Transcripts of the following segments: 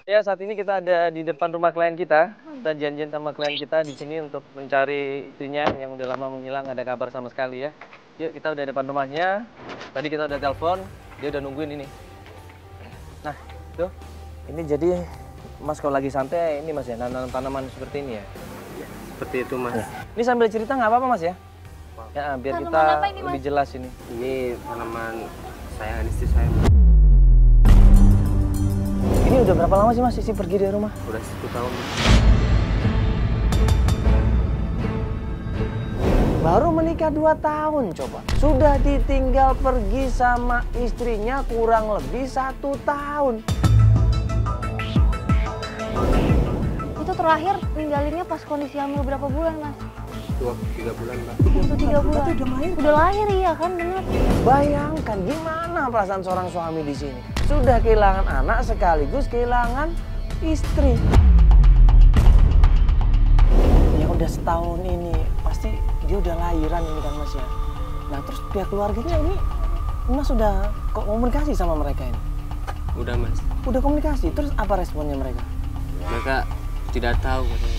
Ya, saat ini kita ada di depan rumah klien kita. Kita janjian sama klien kita di sini untuk mencari istrinya yang udah lama menghilang, nggak ada kabar sama sekali ya. Yuk, kita udah depan rumahnya. Tadi kita udah telepon, dia udah nungguin ini. Nah, tuh. Ini jadi Mas kalau lagi santai ini Mas ya, nanam tanaman seperti ini ya. Seperti itu, Mas. Ya. Ini sambil cerita nggak apa-apa Mas ya? Ya, biar Tanaman kita apa ini, Mas? lebih jelas ini. Ini tanaman sayangan istri saya. Ini udah berapa lama sih Mas Sisi pergi dari rumah? Udah 1 tahun. Baru menikah 2 tahun coba. Sudah ditinggal pergi sama istrinya kurang lebih 1 tahun. Itu terakhir ninggalinnya pas kondisi hamil berapa bulan, Mas? 2-3 bulan, Mbak. Itu 3 bulan. Udah lahir iya kan, bener. Bayangkan gimana perasaan seorang suami di sini. Sudah kehilangan anak sekaligus kehilangan istri. Ya udah setahun ini pasti dia udah lahiran ini kan Mas ya. Nah terus pihak keluarganya ini Mas sudah komunikasi sama mereka ini? Udah, Mas. Udah komunikasi, terus apa responnya mereka? Mereka tidak tahu katanya.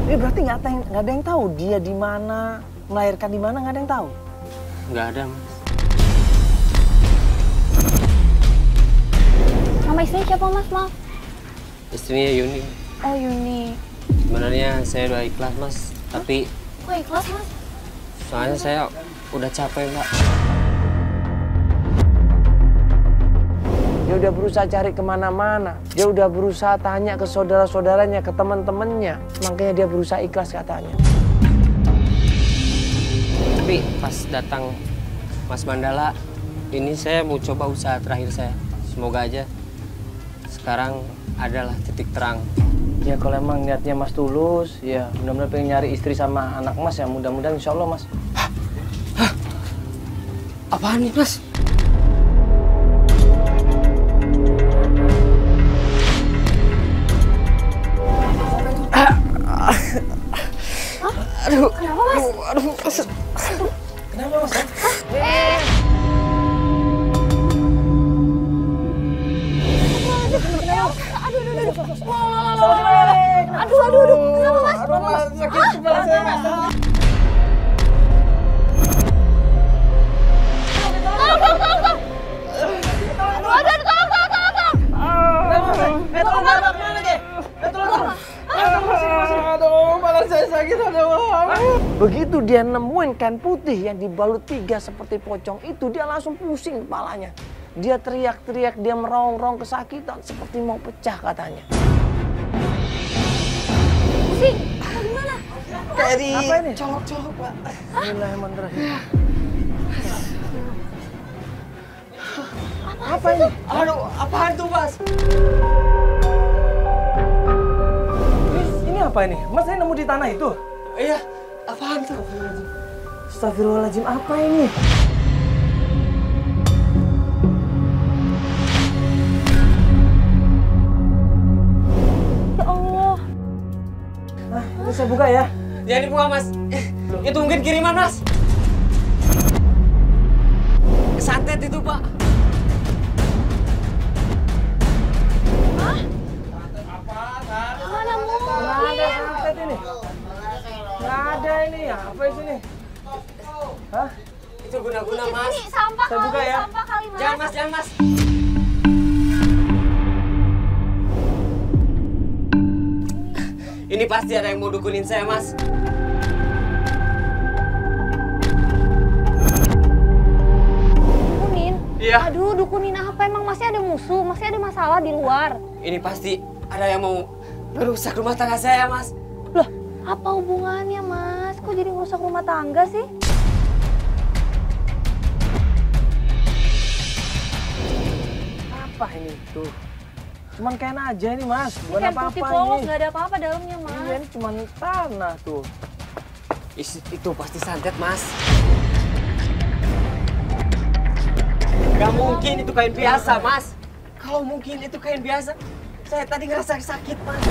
Ini berarti nggak ada yang tahu dia di mana, melahirkan di mana, nggak ada yang tahu? Nggak ada, Mas. Nama istrinya siapa, Mas? Maaf. Istrinya Yuni. Oh, Yuni. Sebenarnya saya udah ikhlas, Mas. Tapi Kok ikhlas, Mas? soalnya saya udah capek, Mbak. Dia udah berusaha cari kemana-mana. Dia udah berusaha tanya ke saudara-saudaranya, ke teman-temannya. Makanya dia berusaha ikhlas katanya. Tapi pas datang Mas Mandala, ini saya mau coba usaha terakhir saya. Semoga aja sekarang adalah titik terang. Ya kalau emang niatnya Mas tulus, ya benar-benar pengen nyari istri sama anak Mas ya. Mudah-mudahan insya Allah Mas. Apaan nih, Mas? Aduh, Kenapa, Mas? aduh, kenapa Mas? Aduh, kenapa, Mas? Aduh, Mas, sakit kepala saya, Mas. Aduh, malah saya sakit, Begitu dia nemuin kain putih yang dibalut 3 seperti pocong itu, dia langsung pusing kepalanya. Dia teriak-teriak, dia merongrong kesakitan seperti mau pecah katanya. Pusing? Apa gimana? Kayak di colok-colok, Pak. Bismillahirrahmanirrahim. Apa ini? Aduh, apaan tuh, Mas? Ini apa ini? Mas, saya nemu di tanah itu. Iya, apaan tuh? Astagfirullahaladzim, apa ini? Ya Allah. Nah, ini saya buka ya. Jangan dibuka, Mas. Itu mungkin kiriman, Mas. Santet itu, Pak. Mana Nggak mungkin? ada santet ini. Nggak ada ini ya. Apa isinya? Hah? Itu guna-guna, Mas. Ini sampah Saya buka kali, ya. sampah kali, Mas. Jangan, Mas, jangan, Mas. Ini pasti ada yang mau dukunin saya, Mas. Dukunin? Iya. Aduh, dukunin apa? Emang masih ada musuh? Masih ada masalah di luar? Ini pasti ada yang mau merusak rumah tangga saya, Mas. Loh, apa hubungannya, Mas? Kok jadi ngerusak rumah tangga sih? Apa ini tuh? Cuman kain aja ini, Mas. Ini Bukan kain apa-apa putih polos, ini. nggak ada apa-apa dalamnya, Iya, Mas. ini cuman tanah tuh. Itu pasti santet, Mas. Gak mungkin itu kain biasa, Mas. Kalau mungkin itu kain biasa, saya tadi ngerasa sakit, Mas.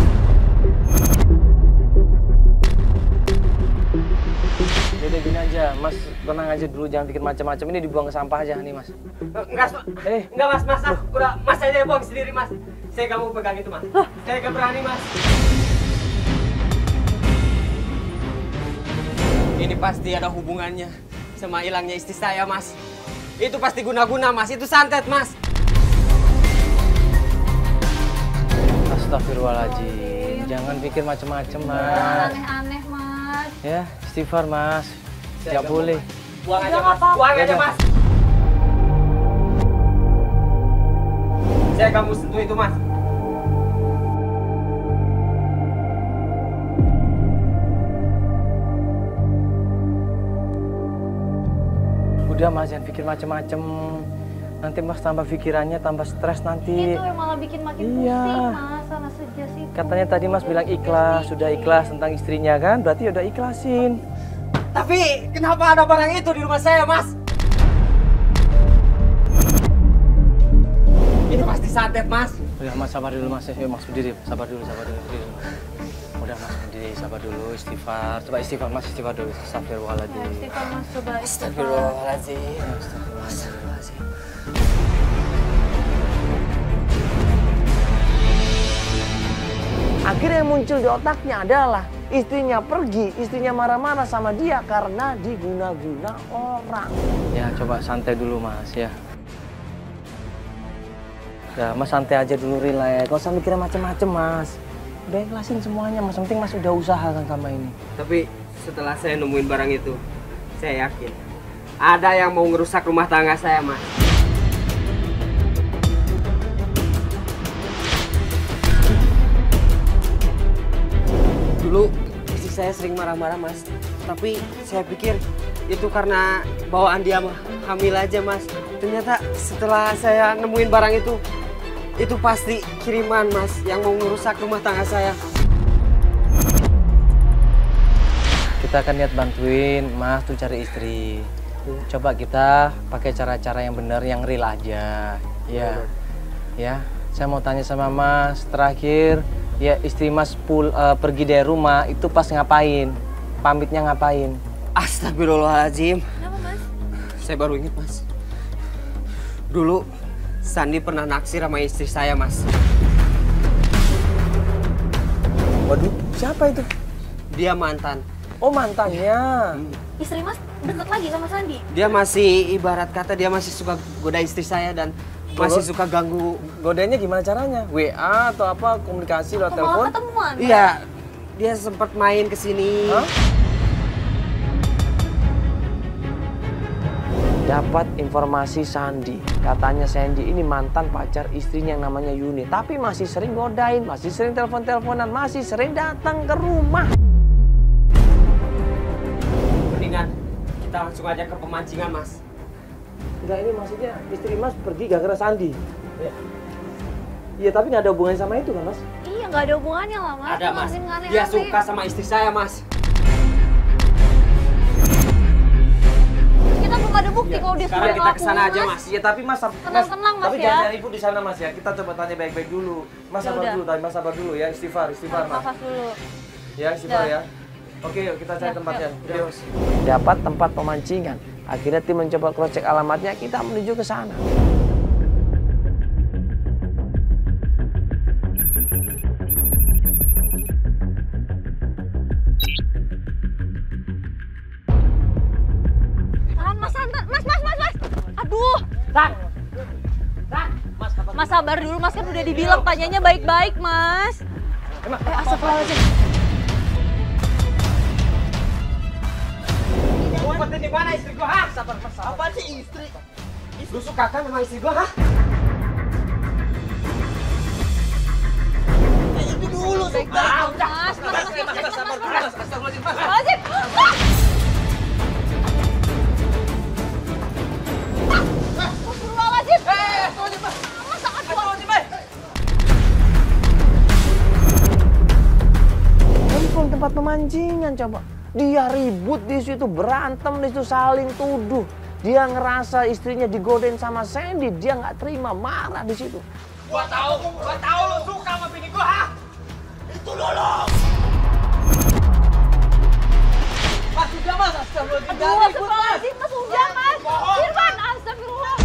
Jadi gini aja. aja, Mas tenang aja dulu, jangan pikir macam-macam. Ini dibuang ke sampah aja nih, Mas. Enggak Mas, udah Mas aja yang buang sendiri Mas. Saya nggak mau pegang itu Mas. Saya nggak berani Mas. Ini pasti ada hubungannya sama hilangnya istri saya Mas. Itu pasti guna-guna Mas, itu santet Mas. Astagfirullahaladzim, jangan pikir macam-macam, Mas. Jangan aneh-aneh, Mas. Ya, istighfar, Mas. Tidak boleh. Buang aja Udah, Mas, nggak apa-apa. buang aja Udah. Mas. Saya kamu sentuh itu Mas. Udah, Mas, jangan pikir macam-macam. Nanti Mas tambah pikirannya, tambah stres nanti. Itu yang malah bikin makin Iya. pusing, Mas, sama sejas itu. Katanya tadi Mas bilang ikhlas, sudah ikhlas tentang istrinya kan? Berarti udah ikhlasin. Tapi kenapa ada barang itu di rumah saya Mas? Itu pasti santet Mas. Udah, Mas, sabar dulu, Mas. Yuk, Mas, berdiri. Sabar dulu, berdiri. Udah, Mas, berdiri. Sabar dulu, istighfar. Coba istighfar, Mas, istighfar dulu. Astagfirullahaladzim. Ya, istighfar, Mas, coba istighfar. Astagfirullahaladzim. Astagfirullahaladzim. Akhirnya yang muncul di otaknya adalah istrinya pergi, istrinya marah-marah sama dia karena diguna-guna orang. Ya, coba santai dulu, Mas, ya. Ya, Mas, santai aja dulu, relax. Gak usah mikirnya macem-macem, Mas. Udah ikhlasin semuanya, Mas. Penting Mas udah usaha kan sama ini. Tapi setelah saya nemuin barang itu, saya yakin ada yang mau ngerusak rumah tangga saya Mas. Dulu istri saya sering marah-marah Mas, tapi saya pikir itu karena bawaan dia hamil aja Mas. Ternyata setelah saya nemuin barang itu pasti kiriman Mas yang mau ngerusak rumah tangga saya. Kita akan niat bantuin Mas tuh cari istri. Coba kita pakai cara-cara yang benar, yang real aja. Ya, ya. Saya mau tanya sama Mas, terakhir ya istri Mas pergi dari rumah itu pas ngapain? Pamitnya ngapain? Astagfirullahaladzim. Kenapa, Mas? Saya baru ingat Mas. Dulu Sandi pernah naksir sama istri saya Mas. Waduh, siapa itu? Dia mantan. Oh, mantannya. Istri Mas deket lagi sama Sandi? Dia masih ibarat kata dia masih suka goda istri saya dan masih suka ganggu. Godanya gimana caranya? WA atau apa? Komunikasi lewat Atau malah telepon? ketemuan? Iya, dia sempat main ke sini. Hah? Dapat informasi Sandi, katanya Sandy ini mantan pacar istrinya yang namanya Yuni. Tapi masih sering godain, masih sering telepon-teleponan, masih sering datang ke rumah. Mendingan kita langsung aja ke pemancingan Mas. Enggak, ini maksudnya istri Mas pergi gara-gara Sandi. Iya, tapi nggak ada hubungannya sama itu kan, Mas? Iya, nggak ada hubungannya lah, Mas. Ada Mas, Masih aneh-aneh. dia suka sama istri saya Mas. Terus kita belum ada bukti kalau dia Sekarang sudah kita kesana ngelakuin, aja Mas. Mas. Iya, tapi Mas, Tenang-tenang, Mas, tapi ya. jangan ribut di sana, Mas, ya. Kita coba tanya baik-baik dulu. Mas, Ya sabar udah. dulu, Mas, sabar dulu ya. Istighfar, Mas. Nafas dulu. Ya, istighfar Ya. ya. Oke, yuk kita cari Ya, tempatnya. yuk. Yuk. Dapat tempat pemancingan. Akhirnya tim mencoba cross check alamatnya, kita menuju ke sana. Tahan, Mas, santai. Mas. Aduh. Mas sabar dulu, Mas, kan udah dibilang tanyanya baik-baik, Mas. Astagfirullahaladzim. Ngumpetin di mana istri gua, ha? Sabar, Mas. Apa sih istri? Lu suka kan sama istri gua, ha? Itu dulu, Mas. Sabar dulu, Mas. Astagfirullahaladzim, Mas. Astagfirullahaladzim. Astagfirullahaladzim. Mas, aduh. Handphone tempat pemancingan coba. Dia ribut di situ, berantem di situ, saling tuduh. Dia ngerasa istrinya digodain sama Sandy, dia nggak terima, marah di situ. Gua tahu lu suka sama bini gua, ha? Itu dulu. Mas, sudah mas, astagfirullahaladzim. Aduh, astagfirullahaladzim, Mas, udah, Mas. Firman, astagfirullah.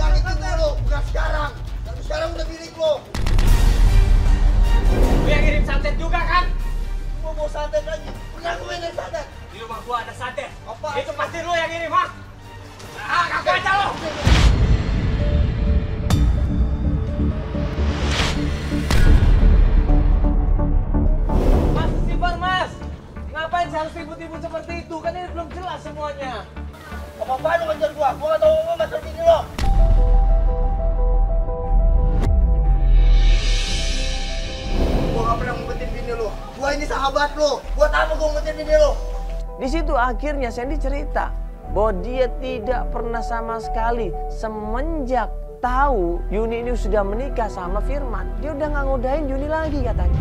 Yang itu dulu, bukan sekarang. Tapi sekarang udah milik lo. Lu yang ngirim santet juga kan? Gua mau santet lagi. Pernah gue yang santet. Di rumah gua ada santet. Apa? Itu pasti lu yang ngirim, ha? Ah, ngaku aja lo. Mas, istighfar mas. Ngapain saya harus ribut-ribut seperti itu? Kan ini belum jelas semuanya. Apa-apaan lu ngejar gua? Gua gak tau apa masalah bini lo. Gua gak pernah ngumpetin bini lo. Gua ini sahabat lo. Gua tahu gua ngumpetin bini lo. Di situ akhirnya Sandy cerita bahwa dia tidak pernah sama sekali semenjak tahu Yuni ini sudah menikah sama Firman, dia udah nggak ngodain Yuni lagi katanya.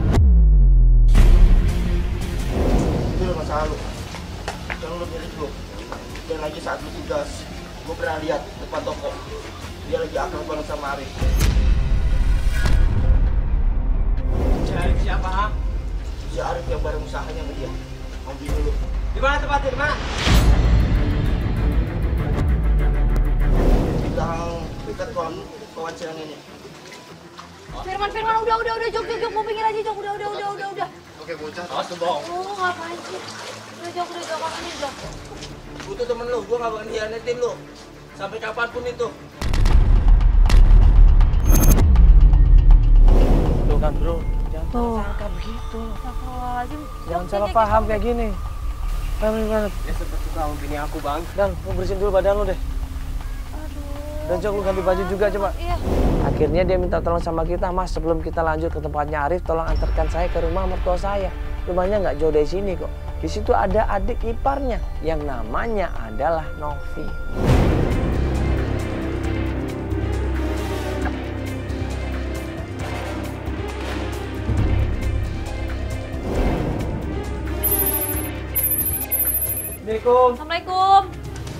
Itu udah masalah lo. Jangan lo milik lo. Dan lagi saat lo tugas, gua pernah lihat depan toko. Dia lagi akrab banget sama Arif. Cari siapa, ha? Si Arif yang bareng usahanya sama dia. Mau bini lo. Di mana tempatnya, di mana? Di belakang dekat kawan silang ini. Firman, udah, jok, mau pinggir aja, jok, udah. Oke, bocah, awas tuh bohong. Oh, ngapain sih? Udah, jok, makanya, jok. Gue tuh temen lu, gue gak bakal hianatin lu. Sampai kapanpun itu. Tuh kan bro, jangan Tuh. sangka begitu. Astagfirullahaladzim. Jangan salah paham kayak gini. Paham banget. Dia sempat suka sama bini aku, Bang. Dan lu bersihin dulu badan lu deh. Aduh. Dan Jok, lu ganti baju juga coba. Iya. Akhirnya dia minta tolong sama kita, Mas, sebelum kita lanjut ke tempatnya Arif, tolong antarkan saya ke rumah mertua saya. Rumahnya nggak jauh dari sini kok. Di situ ada adik iparnya yang namanya adalah Novi. Assalamualaikum.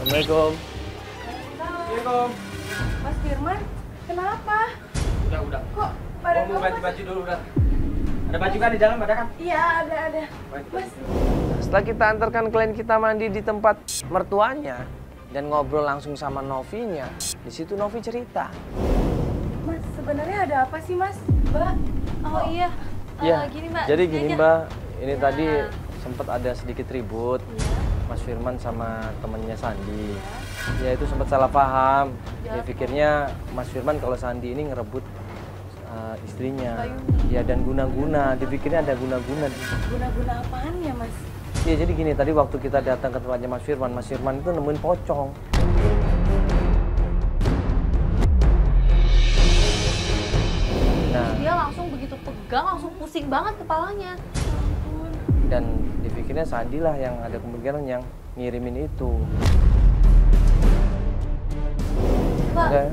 Assalamualaikum. Assalamualaikum. Mas Firman, kenapa? Udah. Kok pada Mau ganti baju dulu, udah. Ada baju kan di dalam, ada kan? Iya, ada. Mas, Setelah kita antarkan klien kita mandi di tempat mertuanya dan ngobrol langsung sama Novinya, di situ Novi cerita. Mas sebenarnya ada apa sih, Mas? Mbak, Oh iya. Gini, Mbak. Jadi Sini gini aja. Mbak, ini Ya. tadi sempat ada sedikit ribut. Iya. Mas Firman sama temennya Sandi. Ya itu sempat salah paham. Dia pikirnya Mas Firman kalau Sandi ini ngerebut istrinya. Ya dan guna-guna, dipikirnya ada guna-guna. guna-guna apaan ya, Mas? Ya jadi gini, tadi waktu kita datang ke tempatnya Mas Firman itu nemuin pocong. Nah, Dia langsung begitu pegang, langsung pusing banget kepalanya. dan dipikirnya Sandi lah yang ada kemungkinan yang ngirimin itu. Mbak, Oke.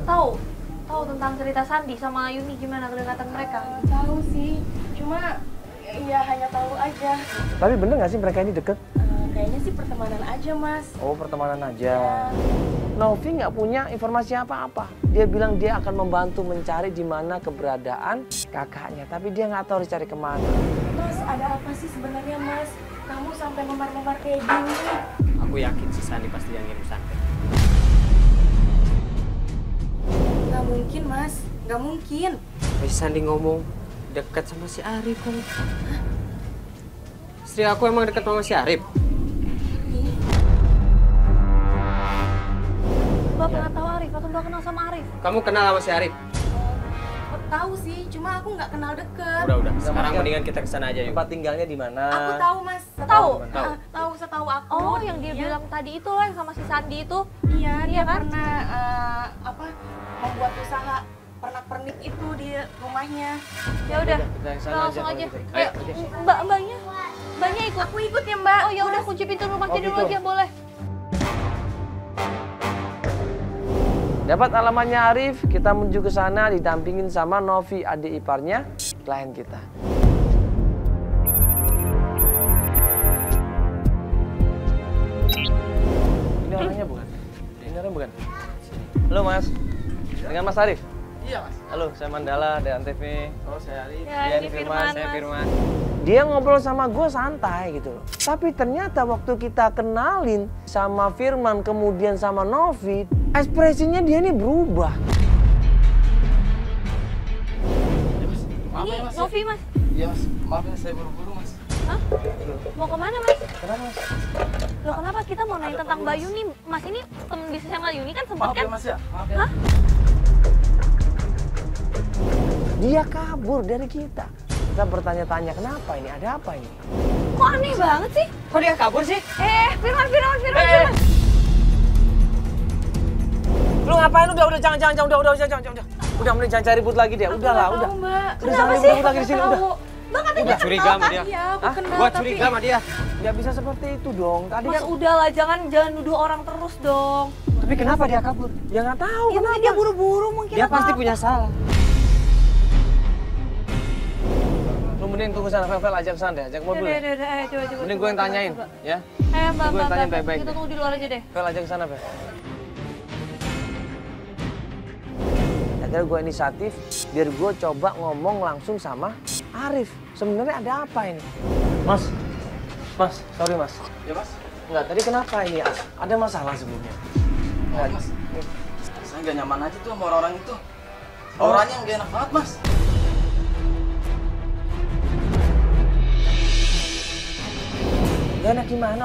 tahu tentang cerita Sandi sama Yuni gimana kedekatan mereka? Tahu sih, cuma ya hanya tahu aja. Tapi bener nggak sih mereka ini deket? Kayaknya sih pertemanan aja, Mas. Oh pertemanan aja. Novi nggak punya informasi apa-apa. Dia bilang dia akan membantu mencari di mana keberadaan kakaknya, tapi dia nggak tahu harus cari kemana. Mas, ada apa sih sebenarnya, Mas? Kamu sampai memar-memar kayak gini. Aku yakin si Sandi pasti yang ngirim santet. Gak mungkin, Mas. Gak mungkin. Si Sandi ngomong dekat sama si Arif kan. Istri aku emang dekat sama si Arif. Mbak pernah tahu Arif atau Mbak kenal sama Arif? Kamu kenal sama si Arif? Tahu sih, cuma aku nggak kenal deket. Udah. Sekarang mendingan kita kesana aja yuk. Tempat tinggalnya di mana? Aku tahu, Mas. Tahu? Tahu setahu aku. Oh, yang dia Iya. bilang tadi itu loh yang sama si Sandi itu. Iya, dia Iya kan? pernah membuat usaha pernak-pernik itu di rumahnya. Ya udah, Kita ke sana langsung aja aja. kalau Ayo, Mbaknya ikut. Aku ikut ya, Mbak. Oh ya udah kunci pintu rumahnya Oh, dulu gitu. aja boleh. Dapat alamatnya Arif, kita menuju ke sana didampingin sama Novi, adik iparnya klien kita. Ini orangnya bukan? Ini orangnya bukan? Halo Mas, dengan Mas Arif? Iya mas. Halo, saya Mandala dari Antv. Oh saya Arif. Ya, ini Firman, saya Mas. Firman. Dia ngobrol sama gue santai gitu loh. Tapi ternyata waktu kita kenalin sama Firman kemudian sama Novi, ekspresinya dia ini berubah. Maaf ya Ini mas. Novi, Mas. Iya mas. Maaf ya saya buru-buru mas. Hah? Mau kemana, Mas? Kenapa Mas? Loh, kenapa kita mau nanya tentang Mbak Yuni? Mas ini temen bisnis sama Yuni kan sempat Maaf kan? ya mas ya. Maaf ya. Hah? Dia kabur dari kita. Kita bertanya-tanya kenapa ini, ada apa ini? Kok aneh banget sih? Kok dia kabur sih? Firman. Lu ngapain? Udah jangan, udah mending jangan cari ribut lagi dia. Udahlah, udah. Mbak. Udah jangan ribut lagi di sini udah. Bang katanya Curiga sama dia. Iya, aku kenal Gua tapi curiga sama dia. Nggak bisa seperti itu dong. Tadi Mas kan, udahlah, jangan nuduh orang terus dong. Tapi kenapa dia kabur? ya nggak tahu Ya mungkin dia buru-buru mungkin. Dia pasti apa-apa. punya salah. Lu mending tunggu sana, Vel ajak sana deh, ajak mobil. Udah, coba. Mending gue yang tanyain, ya. Mbak, Gue tanya baik-baik kita deh. tunggu di luar aja deh. Vel ajak sana, Vel. akhirnya gue inisiatif biar gue coba ngomong langsung sama Arif. Sebenarnya ada apa ini? Mas, sorry mas. Ya mas. Enggak, tadi kenapa ini? Ada masalah sebelumnya? Maaf mas. Saya nggak nyaman aja tuh sama orang-orang itu. Orangnya nggak enak banget mas. Gak enak gimana?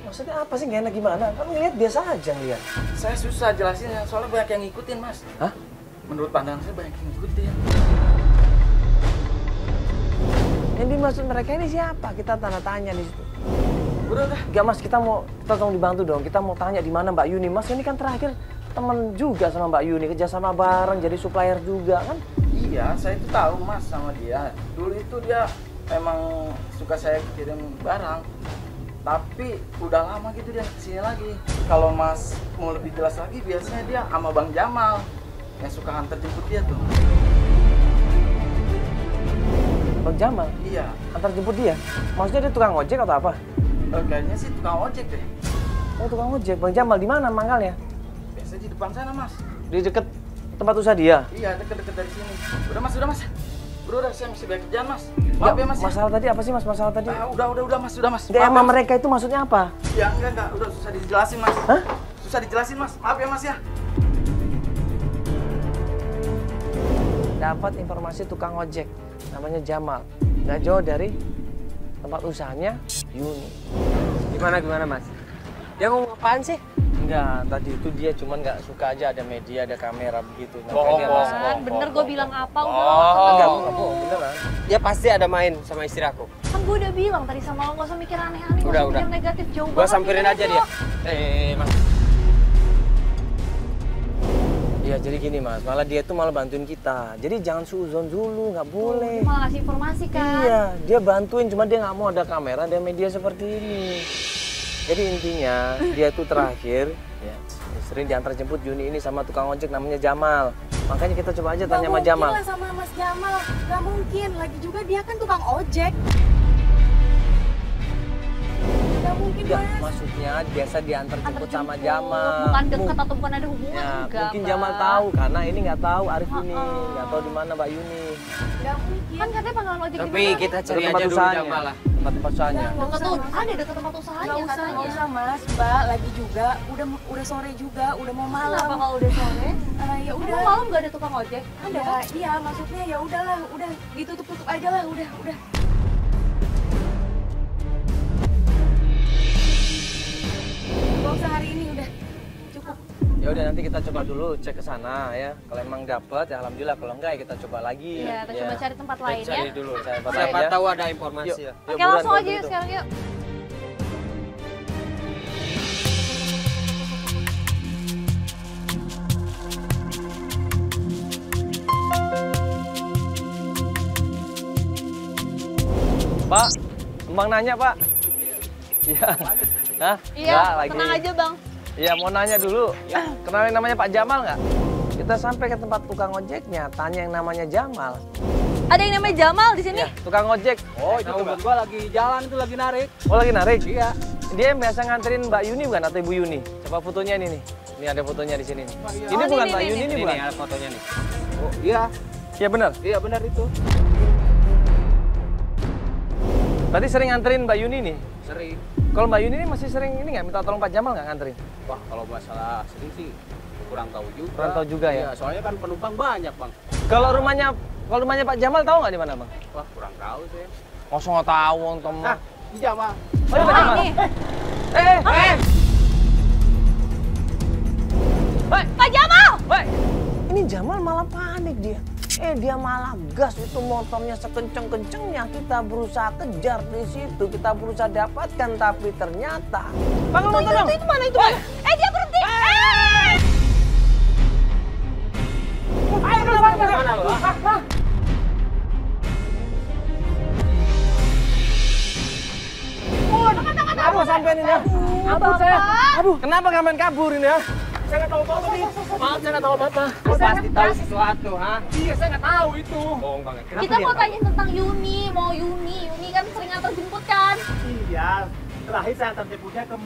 Maksudnya apa sih gak enak gimana? Kan ngeliat biasa aja ngeliat. Saya susah jelasinnya soalnya banyak yang ngikutin mas. Hah? Menurut pandangan saya banyak yang ngikutin. Yang dimaksud mereka ini siapa? Kita tanda tanya di situ. Udah. Enggak mas, kita tolong dibantu dong. Kita mau tanya di mana Mbak Yuni. Mas ini kan terakhir temen juga sama Mbak Yuni, kerjasama bareng, jadi supplier juga kan? Iya, saya itu tahu mas sama dia. Dulu itu dia emang suka saya kirim barang. Tapi udah lama gitu dia kesini lagi. Kalau mas mau lebih jelas lagi, biasanya dia sama Bang Jamal yang suka antar jemput dia tuh. Bang Jamal? Iya, Antar jemput dia? Maksudnya dia tukang ojek atau apa? kayaknya sih tukang ojek deh. Oh tukang ojek. Bang Jamal di mana mangkalnya? Biasanya di depan sana mas. Di deket tempat usaha dia? Iya, deket-deket dari sini. Udah mas. Bro, saya masih banyak kerjaan mas. Maaf ya mas. Ya. Masalah tadi apa sih mas? Masalah tadi? Ah, udah mas. Enggak, Maaf, sama ya, Mas. mereka itu maksudnya apa? Ya enggak. Udah susah dijelasin mas. Hah? Susah dijelasin mas. Maaf ya mas ya. Dapat informasi tukang ojek, namanya Jamal. Nggak jauh dari tempat usahanya Yuni. Gimana mas? Dia ngomong apaan sih? Enggak, tadi itu dia cuman nggak suka aja ada media, ada kamera begitu. Bohong. Kan bener gue bilang apa udah Enggak, lo bohong, beneran. Dia pasti ada main sama istri aku. kan gue udah bilang tadi sama lo nggak usah mikir aneh-aneh, nggak usah Udah. mikir negatif jauh Gua banget samperin mikirnya aja lo. dia. Mas. Iya, jadi gini mas, malah dia tuh malah bantuin kita. Jadi jangan suzon dulu, nggak boleh. Dia malah ngasih informasi kan. Iya, dia bantuin, cuma dia nggak mau ada kamera, ada media seperti ini. Jadi intinya dia tuh terakhir, ya, sering diantar jemput Yuni ini sama tukang ojek namanya Jamal. Makanya kita coba aja tanya sama Jamal. Gak mungkin lah sama Mas Jamal. Gak mungkin. Lagi juga dia kan tukang ojek. Gak mungkin Enggak, mas. maksudnya biasa diantar Antar jemput sama jemput, Jamal. bukan deket atau bukan ada hubungan, Ya, enggak mungkin Mbak. Jamal tahu karena ini nggak tahu Arif ini, Oh. nggak tahu di mana Mbak Yuni. Gak mungkin. Kan katanya panggilan ojek Tapi di mana? kita cari Tempat aja dulu usahanya. Jamal lah. Tempat usahanya. Deket tuh, ada deket tempat usahanya Gak usah katanya. mas. Mbak lagi juga. Udah sore juga. Udah mau malam. Kenapa kalau udah sore? Ya Udah udah. malam gak ada tukang ojek? Ada Ya, kan? iya maksudnya ya udahlah. Udah ditutup aja lah. Udah. Gak usah hari ini udah. Cukup. Ya udah nanti kita coba dulu cek ke sana ya. Kalau emang dapat ya alhamdulillah, kalau enggak ya kita coba lagi. Iya, kita coba cari tempat lain ya. Cari dulu, cari tempat lain Siapa ya. tahu ada informasi ya. Yuk, Oke buruan langsung kalau aja yuk begitu. sekarang yuk. Pak, Bang nanya Pak. Iya. Hah? Iya, Nggak, lagi. tenang aja bang. Iya, mau nanya dulu. Kenalin namanya Pak Jamal nggak? Kita sampai ke tempat tukang ojeknya, tanya yang namanya Jamal. Ada yang namanya Jamal di sini? Iya, tukang ojek. Oh, itu temen gua lagi jalan itu lagi narik. Oh, lagi narik? Iya. Dia yang biasa nganterin Mbak Yuni bukan atau Ibu Yuni? Coba fotonya ini nih. Ini ada fotonya di sini nih. Ini Oh, bukan ini, Mbak ini, Yuni ini. ini Ini bukan? nih ada fotonya nih. Oh, iya, Iya benar. iya benar itu. Berarti sering nganterin Mbak Yuni nih? Sering. Kalau Mbak Yuni ini masih sering ini nggak minta tolong Pak Jamal nggak nganterin? Wah, kalau masalah sering sih kurang tahu juga. Kurang tahu juga ya? Iya, soalnya kan penumpang banyak, Bang. Kalau rumahnya Pak Jamal tahu nggak di mana bang? Wah, kurang tahu saya. Masa nggak tahu Tom? Nah, di Jamal. Oh, Pak Jamal. Nih. Pak Jamal! Woi, Ini Jamal malah panik dia. Dia malah gas itu motornya sekenceng-kencengnya. Kita berusaha kejar di situ, kita berusaha dapatkan, tapi ternyata bangun motor dong. Itu mana itu? Mana? Dia berhenti! Apa sampean ini ya? Ampun saya. Kenapa nggak main kabur ini ya? Saya nggak tahu apa-apa nih. Maaf, saya nggak tahu apa-apa. Pasti tahu sesuatu, ha? Iya, saya nggak tahu itu. Bohong banget. Kita mau tanya tentang Yuni, mau Yuni. Yuni kan sering antar jemput kan? Iya, terakhir saya antar jemputnya ke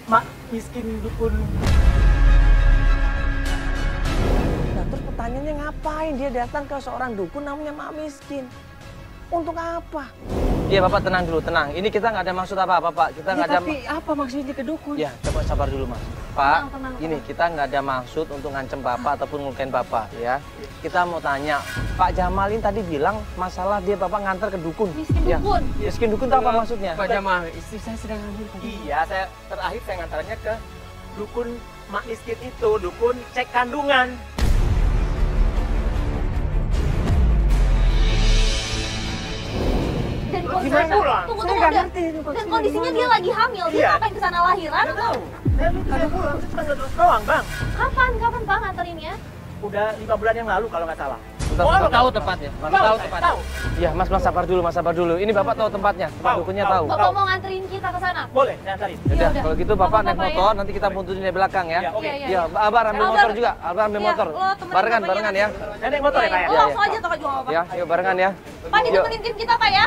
mak miskin dukun. Nah, terus pertanyaannya ngapain dia datang ke seorang dukun namanya Mak Miskin? Untuk apa? Iya Bapak tenang dulu, tenang. Ini kita nggak ada maksud apa-apa Pak. Kita nggak ada. Tapi apa maksudnya ke dukun? Ya, coba sabar dulu Mas. Pak, Tenang, ini kita nggak ada maksud untuk ngancem Bapak ataupun ngelukain Bapak ya. Kita mau tanya, Pak Jamal ini tadi bilang masalah dia Bapak ngantar ke dukun. Miskin Ya. dukun. Miskin dukun itu apa maksudnya? Pak Jamal, istri saya sedang hamil. Pak Jamal. Iya, saya terakhir saya ngantarnya ke dukun mak miskin itu, dukun cek kandungan. Dan Gimana pulang? Tunggu, Saya tunggu. nggak Dan, ngerti ini dan maksudnya kondisinya dia gimana. lagi hamil. Dia Iya. ngapain ke sana lahiran? Nggak tahu. Saya belum pulang, saya cuma terus doang, Bang. Kapan Bang nganterinnya? Udah 5 bulan yang lalu kalau nggak salah. Bentar, Tahu tepatnya. Tahu, Tahu saya tepatnya. tahu. Ya Mas sabar dulu, Mas sabar dulu. Ini Bapak tahu tempatnya, tempat Tahu, dukunnya tahu. tahu. Bapak mau nganterin kita ke sana? Boleh, saya antarin. Yaudah, Ya udah. kalau gitu Bapak naik Bapak ya. motor, nanti kita buntutin dari belakang ya. Ya, oke. Iya, iya. Iya, Abar ambil Abar. motor juga. Abar ambil Iya, motor. lo temenin Barengan, bapaknya barengan nanti. ya. Saya naik motor ya, Pak ya? Lo langsung aja tuh juga Bapak. Ya, yuk barengan ya. Pak, Yuk. ditemenin tim kita Pak ya?